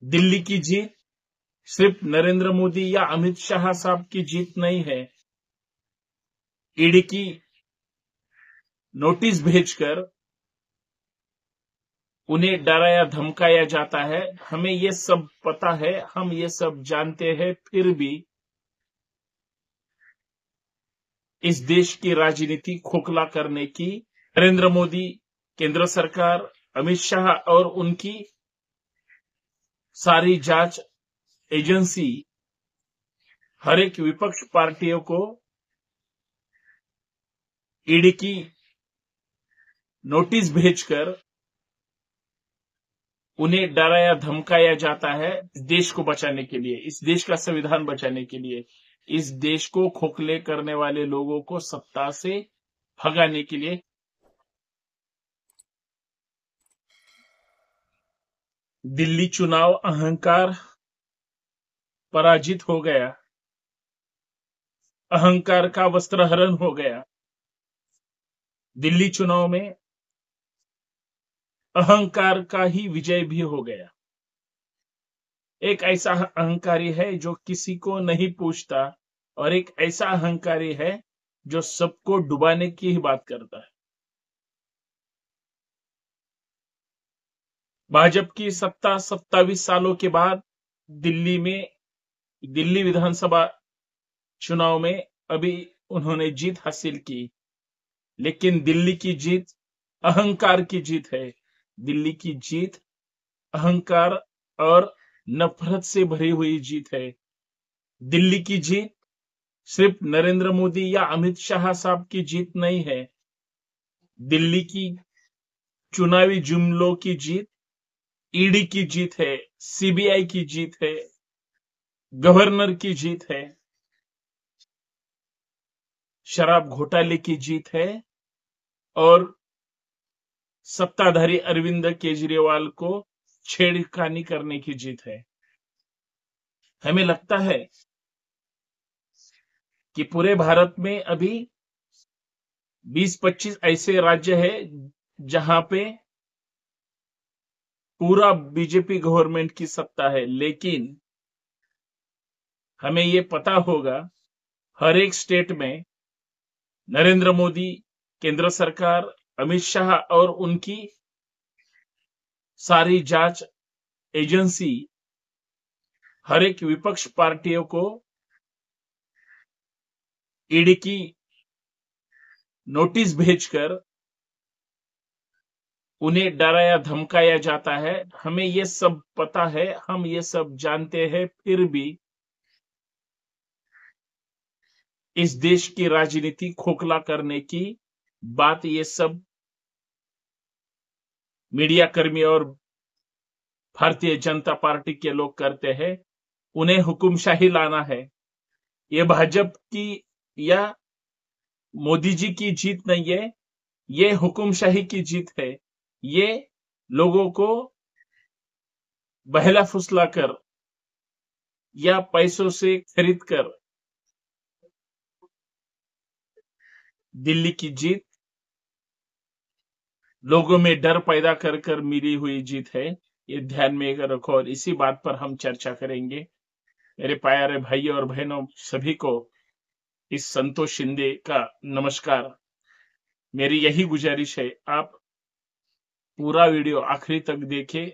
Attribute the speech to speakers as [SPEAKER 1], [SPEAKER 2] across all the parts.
[SPEAKER 1] दिल्ली की जीत सिर्फ नरेंद्र मोदी या अमित शाह साहब की जीत नहीं है। ईडी की नोटिस भेजकर उन्हें डराया धमकाया जाता है। हमें ये सब पता है, हम ये सब जानते हैं, फिर भी इस देश की राजनीति खोखला करने की नरेंद्र मोदी, केंद्र सरकार, अमित शाह और उनकी सारी जांच एजेंसी हर एक विपक्ष पार्टियों को ईडी की नोटिस भेजकर उन्हें डराया धमकाया जाता है इस देश को बचाने के लिए, इस देश का संविधान बचाने के लिए, इस देश को खोखले करने वाले लोगों को सत्ता से भगाने के लिए। दिल्ली चुनाव अहंकार पराजित हो गया, अहंकार का वस्त्रहरण हो गया। दिल्ली चुनाव में अहंकार का ही विजय भी हो गया। एक ऐसा अहंकारी है जो किसी को नहीं पूछता और एक ऐसा अहंकारी है जो सबको डुबाने की ही बात करता है। भाजपा की सत्ता 27 सालों के बाद दिल्ली विधानसभा चुनाव में अभी उन्होंने जीत हासिल की, लेकिन दिल्ली की जीत अहंकार की जीत है। दिल्ली की जीत अहंकार और नफरत से भरी हुई जीत है। दिल्ली की जीत सिर्फ नरेंद्र मोदी या अमित शाह साहब की जीत नहीं है। दिल्ली की चुनावी जुमलों की जीत ईडी की जीत है, सीबीआई की जीत है, गवर्नर की जीत है, शराब घोटाले की जीत है और सत्ताधारी अरविंद केजरीवाल को छेड़खानी करने की जीत है। हमें लगता है कि पूरे भारत में अभी 20-25 ऐसे राज्य हैं जहां पे पूरा बीजेपी गवर्नमेंट की सत्ता है, लेकिन हमें ये पता होगा हर एक स्टेट में नरेंद्र मोदी, केंद्र सरकार, अमित शाह और उनकी सारी जांच एजेंसी हर एक विपक्ष पार्टियों को ईडी की नोटिस भेजकर उन्हें डराया धमकाया जाता है। हमें ये सब पता है, हम ये सब जानते हैं, फिर भी इस देश की राजनीति खोखला करने की बात ये सब मीडिया कर्मी और भारतीय जनता पार्टी के लोग करते हैं। उन्हें हुकुमशाही लाना है। ये भाजपा की या मोदी जी की जीत नहीं है, ये हुकुमशाही की जीत है। ये लोगों को बहला फुसलाकर या पैसों से खरीदकर दिल्ली की जीत लोगों में डर पैदा कर कर मिली हुई जीत है। ये ध्यान में रखो और इसी बात पर हम चर्चा करेंगे। मेरे प्यारे भाइयों और बहनों, सभी को इस संतोष शिंदे का नमस्कार। मेरी यही गुजारिश है, आप पूरा वीडियो आखिरी तक देखें।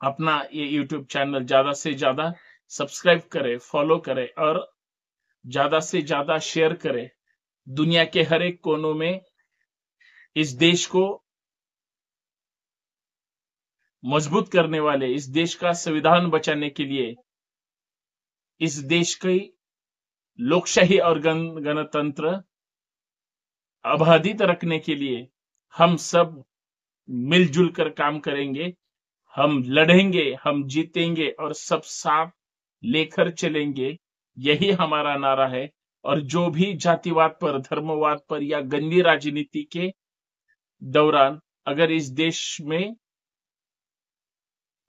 [SPEAKER 1] अपना ये YouTube चैनल ज्यादा से ज्यादा सब्सक्राइब करें, फॉलो करें और ज्यादा से ज्यादा शेयर करें। दुनिया के हर एक कोनों में इस देश को मजबूत करने वाले, इस देश का संविधान बचाने के लिए, इस देश की लोकशाही और गणतंत्र अबाधित रखने के लिए हम सब मिलजुल कर काम करेंगे। हम लड़ेंगे, हम जीतेंगे और सब साथ लेकर चलेंगे। यही हमारा नारा है। और जो भी जातिवाद पर, धर्मवाद पर या गंदी राजनीति के दौरान अगर इस देश में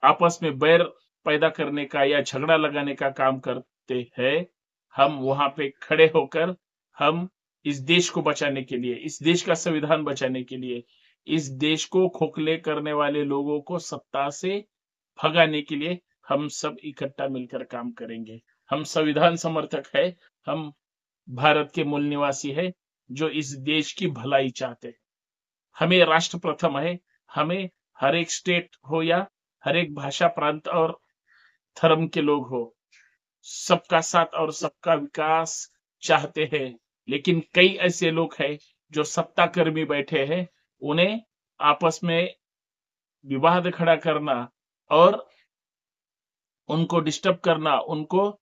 [SPEAKER 1] आपस में बैर पैदा करने का या झगड़ा लगाने का काम करते हैं, हम वहां पे खड़े होकर हम इस देश को बचाने के लिए, इस देश का संविधान बचाने के लिए, इस देश को खोखले करने वाले लोगों को सत्ता से भगाने के लिए हम सब इकट्ठा मिलकर काम करेंगे। हम संविधान समर्थक है, हम भारत के मूल निवासी है जो इस देश की भलाई चाहते हैं। हमें राष्ट्र प्रथम है। हमें हर एक स्टेट हो या हर एक भाषा, प्रांत और धर्म के लोग हो, सबका साथ और सबका विकास चाहते हैं। लेकिन कई ऐसे लोग हैं जो सत्ता कर्मी बैठे हैं, उन्हें आपस में विवाद खड़ा करना और उनको डिस्टर्ब करना, उनको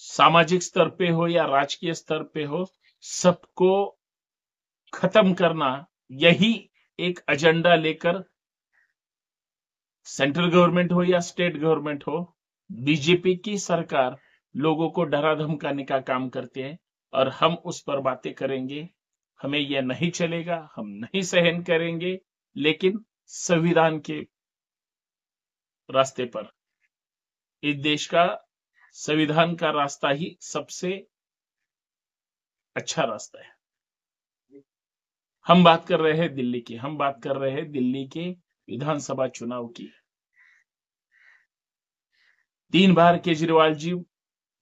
[SPEAKER 1] सामाजिक स्तर पे हो या राजकीय स्तर पे हो, सबको खत्म करना, यही एक एजेंडा लेकर सेंट्रल गवर्नमेंट हो या स्टेट गवर्नमेंट हो, बीजेपी की सरकार लोगों को डरा धमकाने का काम करते हैं। और हम उस पर बातें करेंगे। हमें यह नहीं चलेगा, हम नहीं सहन करेंगे। लेकिन संविधान के रास्ते पर, इस देश का संविधान का रास्ता ही सबसे अच्छा रास्ता है। हम बात कर रहे हैं दिल्ली की, हम बात कर रहे हैं दिल्ली के विधानसभा चुनाव की। 3 बार केजरीवाल जी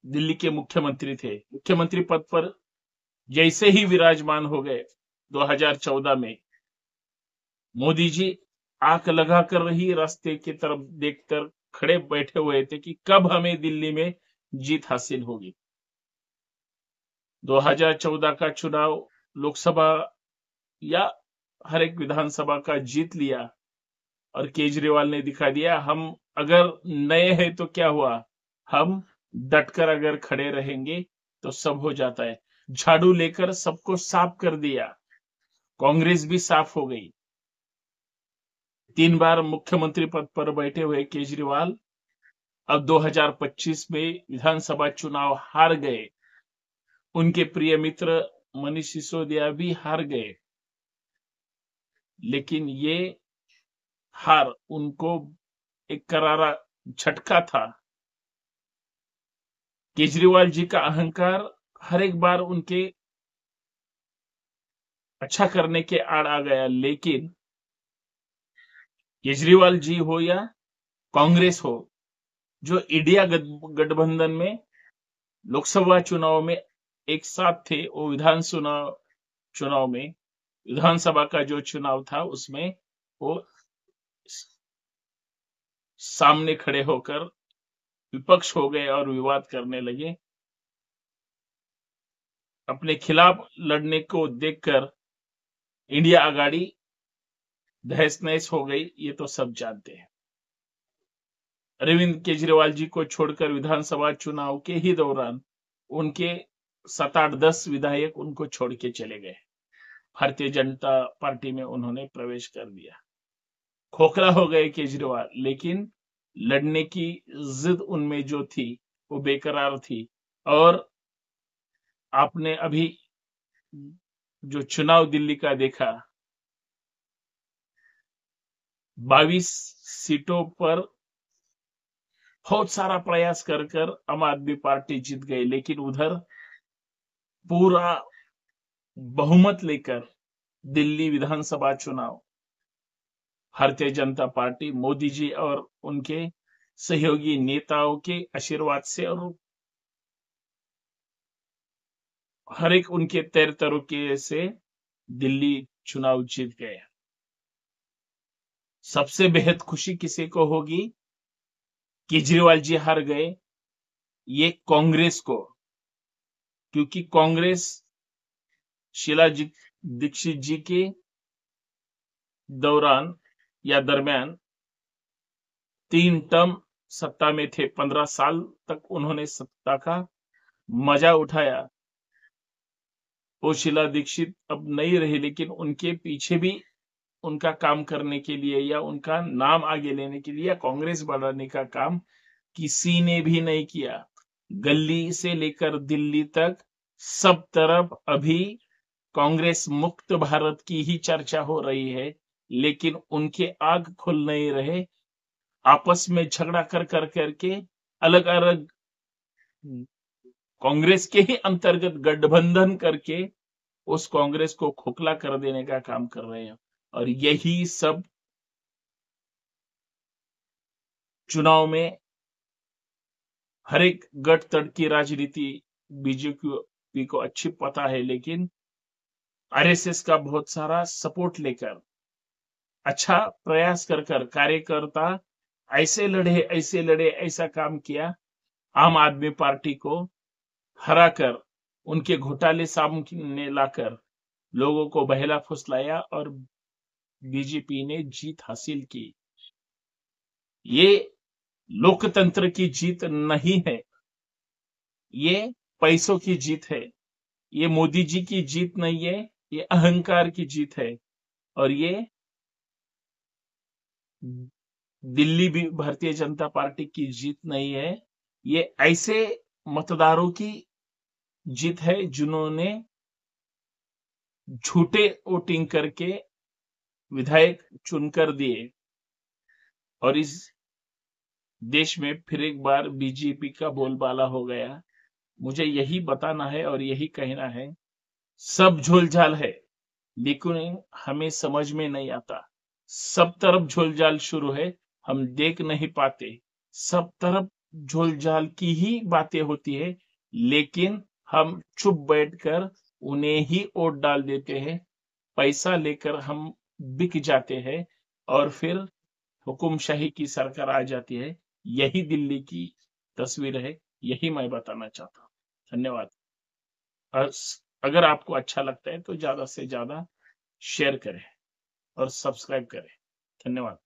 [SPEAKER 1] दिल्ली के मुख्यमंत्री थे। मुख्यमंत्री पद पर जैसे ही विराजमान हो गए 2014 में, मोदी जी आंख लगाकर ही रास्ते की तरफ देखकर खड़े बैठे हुए थे कि कब हमें दिल्ली में जीत हासिल होगी। 2014 का चुनाव लोकसभा या हर एक विधानसभा का जीत लिया और केजरीवाल ने दिखा दिया, हम अगर नए हैं तो क्या हुआ, हम डटकर अगर खड़े रहेंगे तो सब हो जाता है। झाड़ू लेकर सबको साफ कर दिया, कांग्रेस भी साफ हो गई। 3 बार मुख्यमंत्री पद पर बैठे हुए केजरीवाल अब 2025 में विधानसभा चुनाव हार गए। उनके प्रिय मित्र मनीष सिसोदिया भी हार गए। लेकिन ये हार उनको एक करारा झटका था। केजरीवाल जी का अहंकार हर एक बार उनके अच्छा करने के आड़ आ गया। लेकिन केजरीवाल जी हो या कांग्रेस हो, जो इंडिया गठबंधन में लोकसभा चुनाव में एक साथ थे, वो चुनाव में, विधानसभा का जो चुनाव था उसमें वो सामने खड़े होकर विपक्ष हो गए और विवाद करने लगे। अपने खिलाफ लड़ने को देखकर इंडिया आघाड़ी तहस नहस हो गई, ये तो सब जानते हैं। अरविंद केजरीवाल जी को छोड़कर विधानसभा चुनाव के ही दौरान उनके 7-8-10 विधायक उनको छोड़ के चले गए। भारतीय जनता पार्टी में उन्होंने प्रवेश कर दिया। खोखला हो गए केजरीवाल, लेकिन लड़ने की जिद उनमें जो थी वो बेकरार थी। और आपने अभी जो चुनाव दिल्ली का देखा, 22 सीटों पर बहुत सारा प्रयास कर आम आदमी पार्टी जीत गई। लेकिन उधर पूरा बहुमत लेकर दिल्ली विधानसभा चुनाव भारतीय जनता पार्टी, मोदी जी और उनके सहयोगी नेताओं के आशीर्वाद से और हर एक उनके तैर तरीके से दिल्ली चुनाव जीत गए। सबसे बेहद खुशी किसी को होगी, केजरीवाल जी हार गए, ये कांग्रेस को, क्योंकि कांग्रेस शीला दीक्षित जी के दौरान या दरमियान 3 टर्म सत्ता में थे। 15 साल तक उन्होंने सत्ता का मजा उठाया। वो शीला दीक्षित अब नहीं रही, लेकिन उनके पीछे भी उनका काम करने के लिए या उनका नाम आगे लेने के लिए या कांग्रेस बढ़ाने का काम किसी ने भी नहीं किया। गली से लेकर दिल्ली तक सब तरफ अभी कांग्रेस मुक्त भारत की ही चर्चा हो रही है। लेकिन उनके आग खुल नहीं रहे। आपस में झगड़ा कर करके अलग अलग कांग्रेस के ही अंतर्गत गठबंधन करके उस कांग्रेस को खोखला कर देने का काम कर रहे हैं। और यही सब चुनाव में हर एक गठ तड़ की राजनीति बीजेपी को अच्छी पता है, लेकिन आरएसएस का बहुत सारा सपोर्ट लेकर अच्छा प्रयास कर कर कार्यकर्ता ऐसे लड़े ऐसा काम किया, आम आदमी पार्टी को हराकर उनके घोटाले सामने लाकर लोगों को बहला फुसलाया और बीजेपी ने जीत हासिल की। ये लोकतंत्र की जीत नहीं है, ये पैसों की जीत है। ये मोदी जी की जीत नहीं है, ये अहंकार की जीत है। और ये दिल्ली भी भारतीय जनता पार्टी की जीत नहीं है, ये ऐसे मतदारों की जीत है जिन्होंने झूठे वोटिंग करके विधायक चुनकर दिए। और इस देश में फिर एक बार बीजेपी का बोलबाला हो गया। मुझे यही बताना है और यही कहना है, सब झोलझाल है, लेकिन हमें समझ में नहीं आता। सब तरफ झोलझाल शुरू है, हम देख नहीं पाते। सब तरफ झोलझाल की ही बातें होती है, लेकिन हम चुप बैठकर उन्हें ही वोट डाल देते हैं। पैसा लेकर हम बिक जाते हैं और फिर हुकुमशाही की सरकार आ जाती है। यही दिल्ली की तस्वीर है, यही मैं बताना चाहता हूँ। धन्यवाद। और अगर आपको अच्छा लगता है तो ज्यादा से ज्यादा शेयर करें और सब्सक्राइब करें। धन्यवाद।